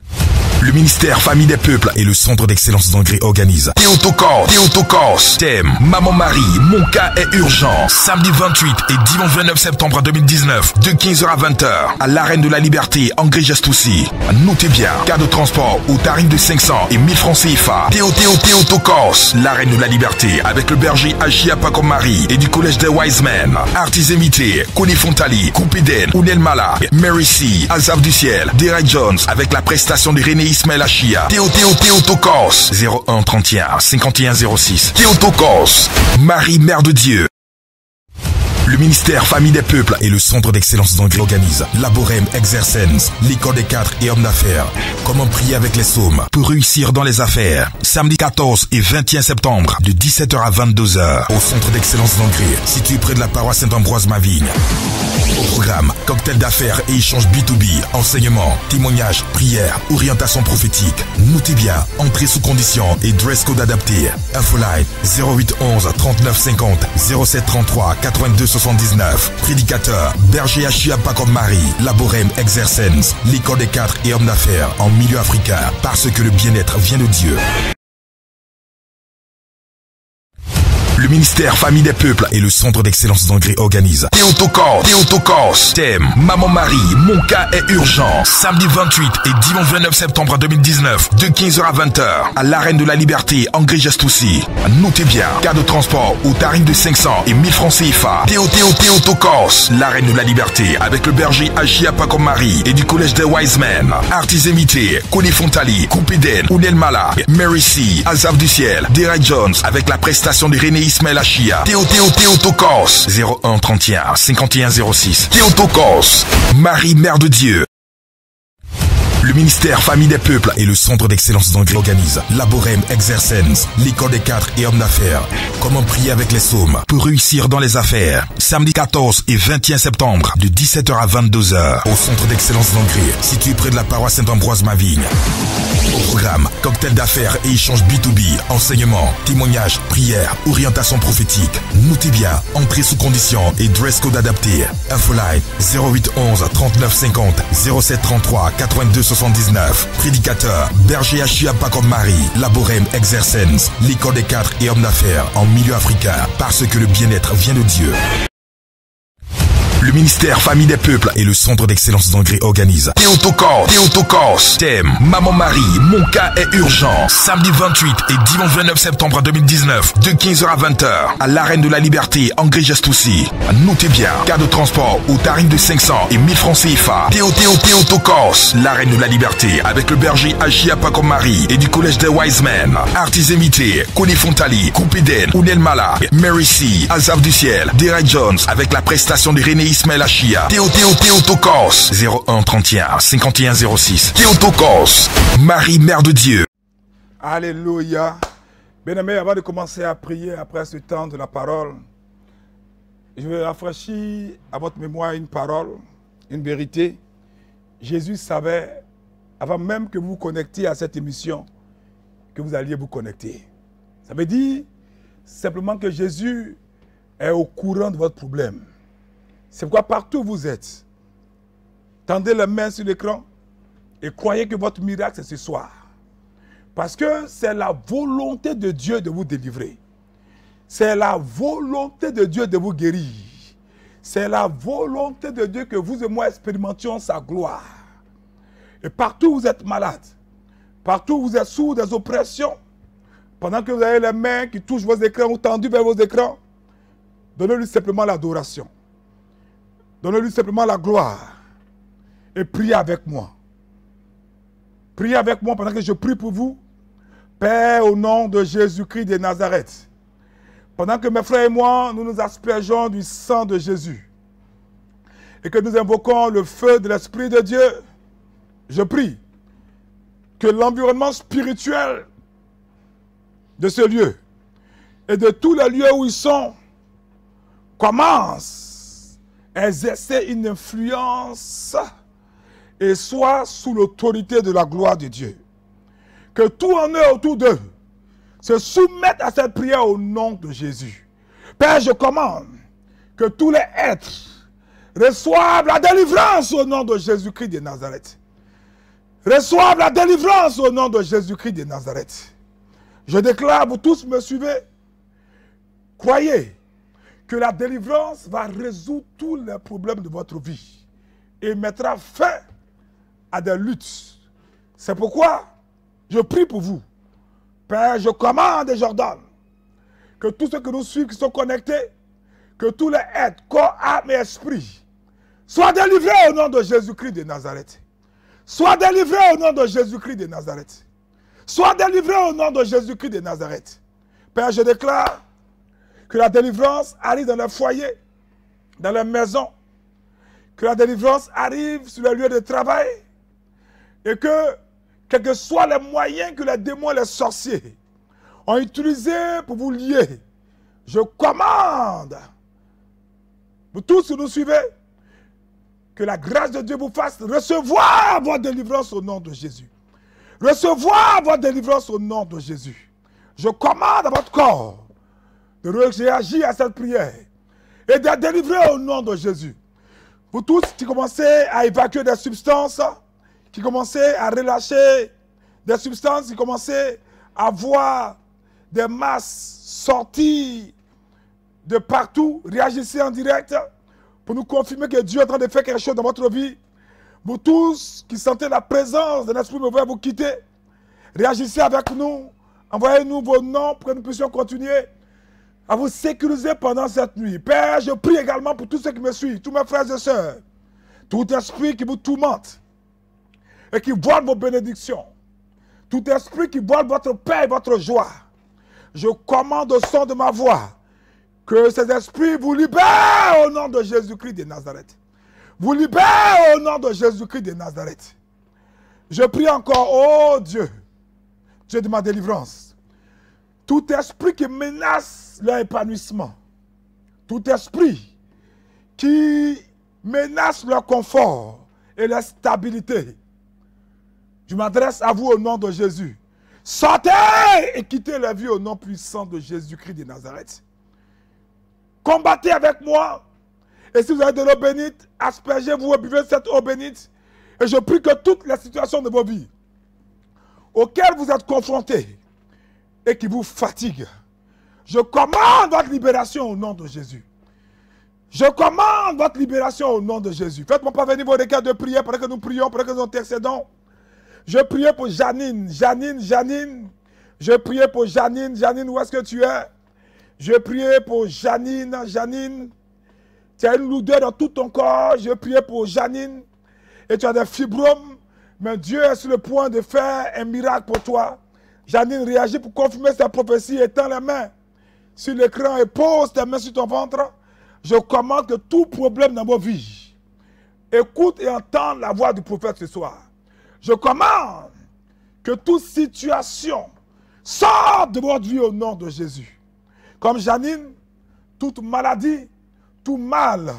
Le ministère Famille des Peuples et le Centre d'Excellence d'Angré organisent Théotokos, thème Maman Marie, mon cas est urgent. Samedi 28 et dimanche 29 septembre 2019, de 15h à 20h, à l'Arène de la Liberté, Angré-Gestoussi. Notez bien, cas de transport au tarif de 500 et 1000 francs CFA. Théotokos, l'Arène de la Liberté, avec le berger Achia Paco Marie et du Collège des Wise Men. Artistes invités, Connie Fontali, Coupéden, Ounel Mala, Mary C, Azaf du Ciel, Derek Jones, avec la prestation de René Ismaël Achia. Théotokos, 01 31 51 06. Théotokos, Marie, Mère de Dieu. Le ministère Famille des Peuples et le Centre d'Excellence d'Angré organisent Laborem Exercens, l'école des cadres et hommes d'affaires. Comment prier avec les psaumes pour réussir dans les affaires. Samedi 14 et 21 septembre, de 17h à 22h, au Centre d'Excellence d'Angré, situé près de la paroisse Saint-Ambroise-Mavigne. Au programme, cocktail d'affaires et échanges B2B, enseignement, témoignages, prières, orientation prophétique. Notez bien, entrée sous condition et dress code adapté. Infoline 0811 39 50 07 33 82 79. Prédicateur, berger Achia Paco Marie, Laborem Exercens, l'école des cadres et hommes d'affaires en milieu africain, parce que le bien-être vient de Dieu. Le ministère Famille des Peuples et le Centre d'Excellence d'Angré organisent Théotokos, thème Maman Marie, mon cas est urgent. Samedi 28 et dimanche 29 septembre 2019, de 15h à 20h, à l'Arène de la Liberté, Angré-Gestoussi. Notez bien, cas de transport au tarif de 500 et 1000 francs CFA. Théotokos, l'Arène de la Liberté, avec le berger Achia Paco Marie et du Collège des Wise Men. Artistes invités, Connie Fontali, Coupéden, Ounel Mala, Mary C, Azaf du Ciel, Derek Jones, avec la prestation de René Ismaël Achia. Théotokos, 01 31 51 06. Théotokos, Marie, Mère de Dieu. Le ministère Famille des Peuples et le Centre d'Excellence d'Angré organisent Laborem Exercens, l'école des cadres et hommes d'affaires. Comment prier avec les psaumes pour réussir dans les affaires. Samedi 14 et 21 septembre, de 17h à 22h, au Centre d'Excellence d'Angré, situé près de la paroisse Saint-Ambroise-Mavigne. Au programme, cocktail d'affaires et échanges B2B, enseignement, témoignages, prières, orientation prophétique. Notez bien, entrée sous condition et dress code adapté. Infoline 0811 39 50 07 33 82 79. Prédicateur, berger Achia Paco Marie, Laborem Exercens, l'école des cadres et hommes d'affaires en milieu africain, parce que le bien-être vient de Dieu. Le ministère Famille des Peuples et le Centre d'Excellence d'Angré organisent Théotokos, thème Maman Marie, mon cas est urgent. Samedi 28 et dimanche 29 septembre 2019, de 15h à 20h, à l'Arène de la Liberté, Angré-Gestoussi. Notez bien, cas de transport au tarif de 500 et 1000 francs CFA. Théotokos, l'Arène de la Liberté, avec le berger Achia Paco Marie et du Collège des Wise Men. Artistes invités, Connie Fontali, Coupéden, Ounel Mala, Mary C, Azaf du Ciel, Derek Jones, avec la prestation de René Ismaël Achia. Théotokos, 01 31 51 06. Théotokos, Marie, Mère de Dieu. Alléluia. Bien-aimés, avant de commencer à prier après ce temps de la parole, je vais rafraîchir à votre mémoire une parole, une vérité. Jésus savait, avant même que vous vous connectiez à cette émission, que vous alliez vous connecter. Ça veut dire simplement que Jésus est au courant de votre problème. C'est pourquoi partout où vous êtes, tendez la main sur l'écran et croyez que votre miracle c'est ce soir. Parce que c'est la volonté de Dieu de vous délivrer. C'est la volonté de Dieu de vous guérir. C'est la volonté de Dieu que vous et moi expérimentions sa gloire. Et partout où vous êtes malade, partout où vous êtes sous des oppressions, pendant que vous avez les mains qui touchent vos écrans ou tendues vers vos écrans, donnez-lui simplement l'adoration. Donnez-lui simplement la gloire. Et priez avec moi. Priez avec moi pendant que je prie pour vous. Père, au nom de Jésus-Christ de Nazareth. Pendant que mes frères et moi, nous nous aspergeons du sang de Jésus. Et que nous invoquons le feu de l'Esprit de Dieu. Je prie que l'environnement spirituel de ce lieu et de tous les lieux où ils sont commence à exercer une influence et soit sous l'autorité de la gloire de Dieu. Que tout en eux autour d'eux se soumettent à cette prière au nom de Jésus. Père, je commande que tous les êtres reçoivent la délivrance au nom de Jésus-Christ de Nazareth. reçoivent la délivrance au nom de Jésus-Christ de Nazareth. Je déclare, vous tous me suivez, croyez que la délivrance va résoudre tous les problèmes de votre vie et mettra fin à des luttes. C'est pourquoi je prie pour vous. Père, je commande et j'ordonne que tous ceux qui nous suivent, qui sont connectés, que tous les êtres, corps, âme et esprit, soient délivrés au nom de Jésus-Christ de Nazareth. Sois délivré au nom de Jésus-Christ de Nazareth. Sois délivré au nom de Jésus-Christ de Nazareth. Père, je déclare que la délivrance arrive dans les foyers, dans les maisons, que la délivrance arrive sur les lieux de travail et que, quels que soient les moyens que les démons et les sorciers ont utilisés pour vous lier, je commande, vous tous qui nous suivez, que la grâce de Dieu vous fasse recevoir votre délivrance au nom de Jésus. Recevoir votre délivrance au nom de Jésus. Je commande à votre corps de réagir à cette prière et de délivrer au nom de Jésus. Vous tous qui commencez à évacuer des substances, qui commencez à relâcher des substances, qui commencez à voir des masses sortir de partout, réagissez en direct pour nous confirmer que Dieu est en train de faire quelque chose dans votre vie. Vous tous qui sentez la présence de l'Esprit mauvais vous quitter, réagissez avec nous, envoyez-nous vos noms pour que nous puissions continuer à vous sécuriser pendant cette nuit. Père, je prie également pour tous ceux qui me suivent, tous mes frères et sœurs, tout esprit qui vous tourmente et qui vole vos bénédictions, tout esprit qui vole votre paix et votre joie. Je commande au son de ma voix que ces esprits vous libèrent au nom de Jésus-Christ de Nazareth. Vous libèrent au nom de Jésus-Christ de Nazareth. Je prie encore, oh Dieu, Dieu de ma délivrance, tout esprit qui menace leur épanouissement, tout esprit qui menace leur confort et leur stabilité, je m'adresse à vous au nom de Jésus. Sortez et quittez la vie au nom puissant de Jésus-Christ de Nazareth. Combattez avec moi. Et si vous avez de l'eau bénite, aspergez-vous et buvez cette eau bénite. Et je prie que toutes les situations de vos vies auxquelles vous êtes confrontés et qui vous fatiguent, je commande votre libération au nom de Jésus. Je commande votre libération au nom de Jésus. Faites-moi parvenir vos requêtes de prière pendant que nous prions, pendant que nous intercédons. Je priais pour Janine. Je priais pour Janine. Janine, où est-ce que tu es? Je priais pour Janine. Tu as une lourdeur dans tout ton corps. Je priais pour Janine. Et tu as des fibromes. Mais Dieu est sur le point de faire un miracle pour toi. Janine, réagis pour confirmer cette prophétie. Étends les mains sur l'écran et pose tes mains sur ton ventre. Je commande que tout problème dans vos vies, écoute et entends la voix du prophète ce soir. Je commande que toute situation sorte de votre vie au nom de Jésus. Comme Janine, toute maladie, tout mal,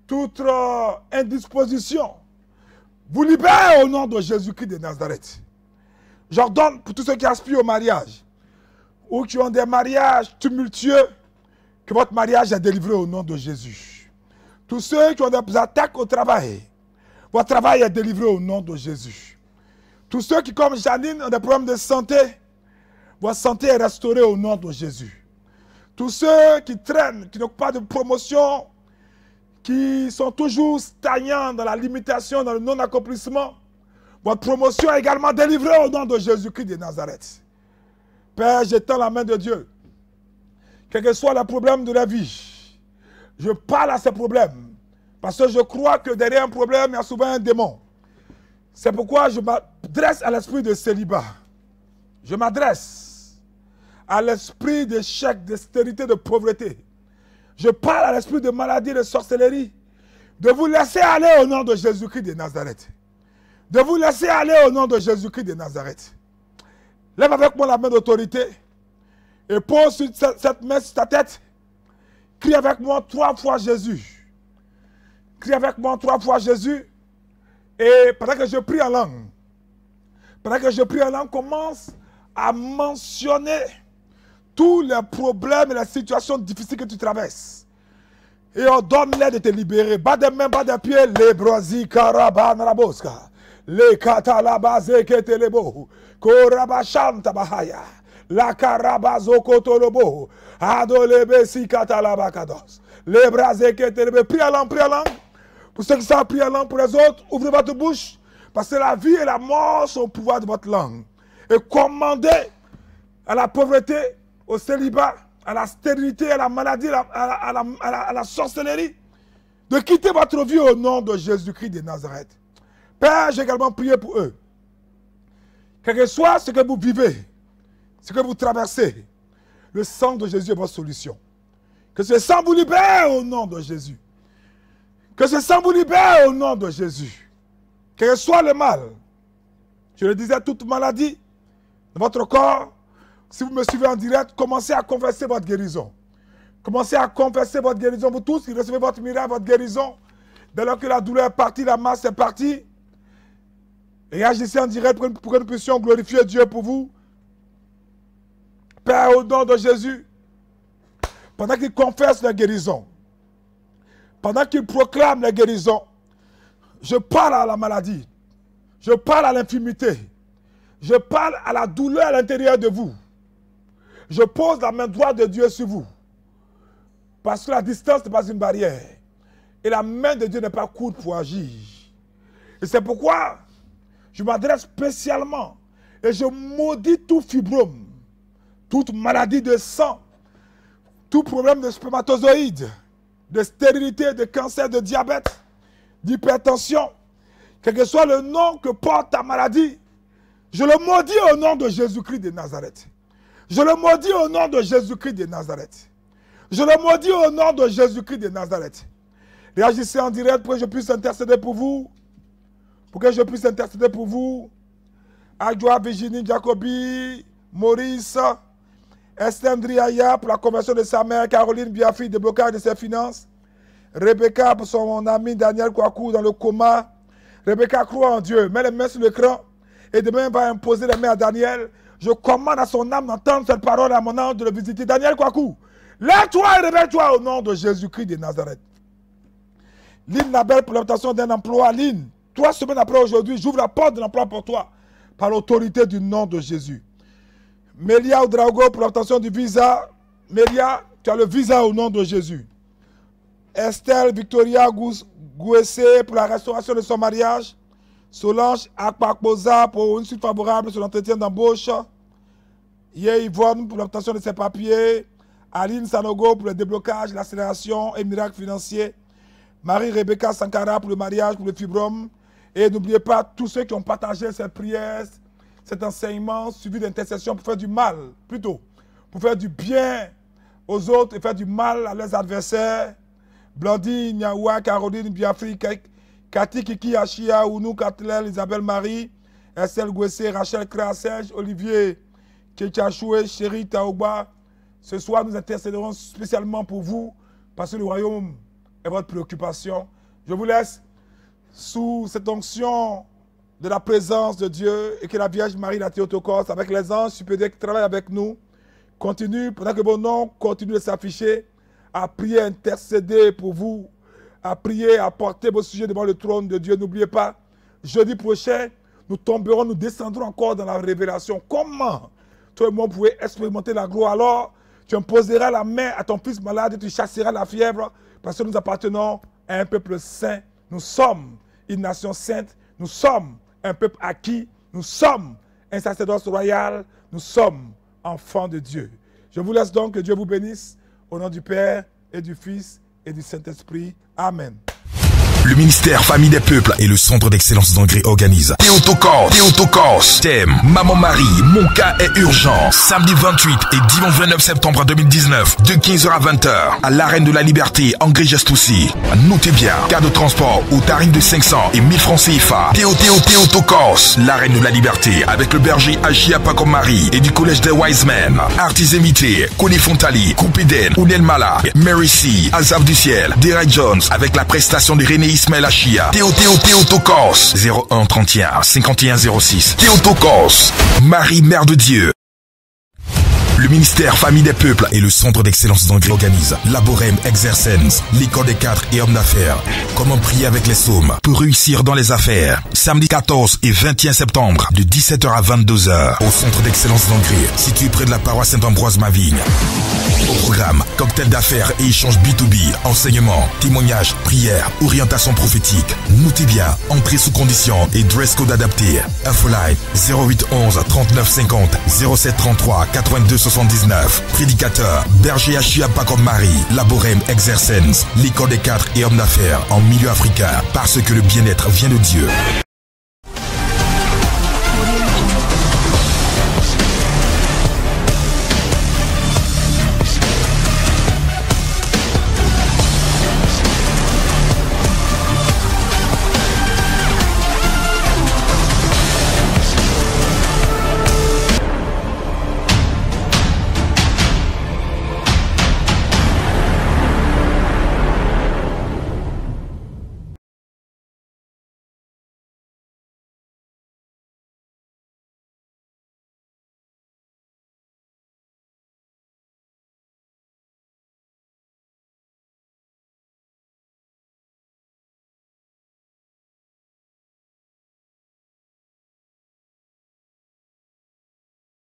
toute indisposition, vous libère au nom de Jésus-Christ de Nazareth. J'ordonne pour tous ceux qui aspirent au mariage ou qui ont des mariages tumultueux, que votre mariage est délivré au nom de Jésus. Tous ceux qui ont des attaques au travail, votre travail est délivré au nom de Jésus. Tous ceux qui, comme Janine, ont des problèmes de santé, votre santé est restaurée au nom de Jésus. Tous ceux qui traînent, qui n'ont pas de promotion, qui sont toujours stagnants dans la limitation, dans le non-accomplissement, votre promotion est également délivrée au nom de Jésus-Christ de Nazareth. Père, j'étends la main de Dieu. Quel que soit le problème de la vie, je parle à ces problèmes. Parce que je crois que derrière un problème, il y a souvent un démon. C'est pourquoi je m'adresse à l'esprit de célibat. Je m'adresse à l'esprit d'échec, de stérilité, de pauvreté. Je parle à l'esprit de maladie, de sorcellerie. De vous laisser aller au nom de Jésus-Christ de Nazareth. De vous laisser aller au nom de Jésus-Christ de Nazareth. Lève avec moi la main d'autorité. Et pose cette main sur ta tête. Crie avec moi 3 fois Jésus. Crie avec moi 3 fois Jésus. Et pendant que je prie en langue, commence à mentionner tous les problèmes et les situations difficiles que tu traverses. Et ordonne-les de te libérer. Bas des mains, bas des pieds. Lebrosi, karaba, naraboska. Le katalabaze ketelebo. Korabashanta bahaya. La karabazo kotolobo. Adolebe si katalabakados. Les bras ketelebe. Prie à langue, prie à langue. Pour ceux qui savent prier à langue, pour les autres, ouvrez votre bouche. Parce que la vie et la mort sont au pouvoir de votre langue. Et commandez à la pauvreté, au célibat, à la stérilité, à la maladie, à la sorcellerie, de quitter votre vie au nom de Jésus-Christ de Nazareth. Père, j'ai également prié pour eux. Quel que soit ce que vous vivez, ce que vous traversez, le sang de Jésus est votre solution. Que ce sang vous libère au nom de Jésus. Que ce sang vous libère au nom de Jésus. Quel que soit le mal, je le disais, toute maladie de votre corps, si vous me suivez en direct, commencez à confesser votre guérison. Commencez à confesser votre guérison. Vous tous qui recevez votre miracle, votre guérison. Dès lors que la douleur est partie, la masse est partie. Et agissez en direct pour que nous puissions glorifier Dieu pour vous. Père, au nom de Jésus, pendant qu'ils confessent la guérison, pendant qu'ils proclament la guérison, je parle à la maladie, je parle à l'infirmité, je parle à la douleur à l'intérieur de vous. Je pose la main droite de Dieu sur vous. Parce que la distance n'est pas une barrière. Et la main de Dieu n'est pas courte pour agir. Et c'est pourquoi je m'adresse spécialement et je maudis tout fibrome, toute maladie de sang, tout problème de spermatozoïdes, de stérilité, de cancer, de diabète, d'hypertension, quel que soit le nom que porte ta maladie, je le maudis au nom de Jésus-Christ de Nazareth. Je le maudis au nom de Jésus-Christ de Nazareth. Je le maudis au nom de Jésus-Christ de Nazareth. Réagissez en direct pour que je puisse intercéder pour vous. Pour que je puisse intercéder pour vous. Adjoa Virginie Jacobi, Maurice, Esther Driaya pour la conversion de sa mère, Caroline Biafri, déblocage de ses finances. Rebecca pour son ami Daniel Kouakou dans le coma. Rebecca croit en Dieu. Mets les mains sur l'écran. Et demain, va imposer les mains à Daniel. Je commande à son âme d'entendre cette parole à mon âme de le visiter. Daniel Kouakou, lève-toi et réveille-toi au nom de Jésus-Christ de Nazareth. Lynn Labelle pour l'obtention d'un emploi. Lynn, 3 semaines après aujourd'hui, j'ouvre la porte de l'emploi pour toi. Par l'autorité du nom de Jésus. Mélia Oudraogo pour l'obtention du visa. Mélia, tu as le visa au nom de Jésus. Estelle Victoria Gouessé pour la restauration de son mariage. Solange Akpakboza pour une suite favorable sur l'entretien d'embauche. Yé Yvonne pour l'obtention de ses papiers. Aline Sanogo pour le déblocage, l'accélération et miracle financier. Marie-Rebecca Sankara pour le mariage, pour le fibrome. Et n'oubliez pas tous ceux qui ont partagé cette prière, cet enseignement suivi d'intercession pour faire du mal, plutôt, pour faire du bien aux autres et faire du mal à leurs adversaires. Blandine, Nyawa, Caroline, Biafri, Cathy, Kiki, Achia, Ounou, Katlel, Isabelle Marie, Estelle Gouessé, Rachel Kra, Serge, Olivier, Tchétchachoué, Chéri, Taouba. Ce soir, nous intercéderons spécialement pour vous, parce que le royaume est votre préoccupation. Je vous laisse sous cette onction de la présence de Dieu et que la Vierge Marie, la Théotokos, avec les anges supérieurs qui travaillent avec nous, continue, pendant que vos noms continuent de s'afficher, à prier, intercéder pour vous, à prier, à porter vos sujets devant le trône de Dieu. N'oubliez pas, jeudi prochain, nous tomberons, nous descendrons encore dans la révélation. Comment toi et moi, vous pouvez expérimenter la gloire? Alors, tu imposeras la main à ton fils malade et tu chasseras la fièvre, parce que nous appartenons à un peuple saint. Nous sommes une nation sainte. Nous sommes un peuple acquis. Nous sommes un sacerdoce royal. Nous sommes enfants de Dieu. Je vous laisse donc, que Dieu vous bénisse. Au nom du Père et du Fils et du Saint-Esprit. Amen. Le ministère Famille des Peuples et le Centre d'Excellence d'Angré organisent Théotokos, thème Maman Marie, mon cas est urgent. Samedi 28 et dimanche 29 septembre 2019, de 15h à 20h, à l'Arène de la Liberté, Angré-Gestoussi. Notez bien, cas de transport au tarif de 500 et 1000 francs CFA. Théotokos, l'Arène de la Liberté, avec le berger Achia Pakomari et du Collège des Wise Men. Artistes invités, Kone Fontali, Koupeden, Ounel Mala, Mary C, Azaf du Ciel, Derek Jones, avec la prestation de René Ismaël Achia. Théotokos 01 31 51 06. Théotokos, Marie Mère de Dieu. Le ministère Famille des Peuples et le Centre d'Excellence d'Anglais organisent Laborem Exercens, l'école des cadres et hommes d'affaires. Comment prier avec les psaumes pour réussir dans les affaires. Samedi 14 et 21 septembre, de 17h à 22h, au Centre d'Excellence d'Anglais, situé près de la paroisse Saint-Ambroise-Mavigne. Au programme, cocktail d'affaires et échanges B2B, enseignement, témoignages, prières, orientation prophétique. Notez bien, entrée sous condition et dress code adapté. Infoline 08 11 39 50 07 33 82 79. Prédicateur, Berger Achia Pacob Marie, Laborem Exercens, l'école des cadres et hommes d'affaires en milieu africain, parce que le bien-être vient de Dieu.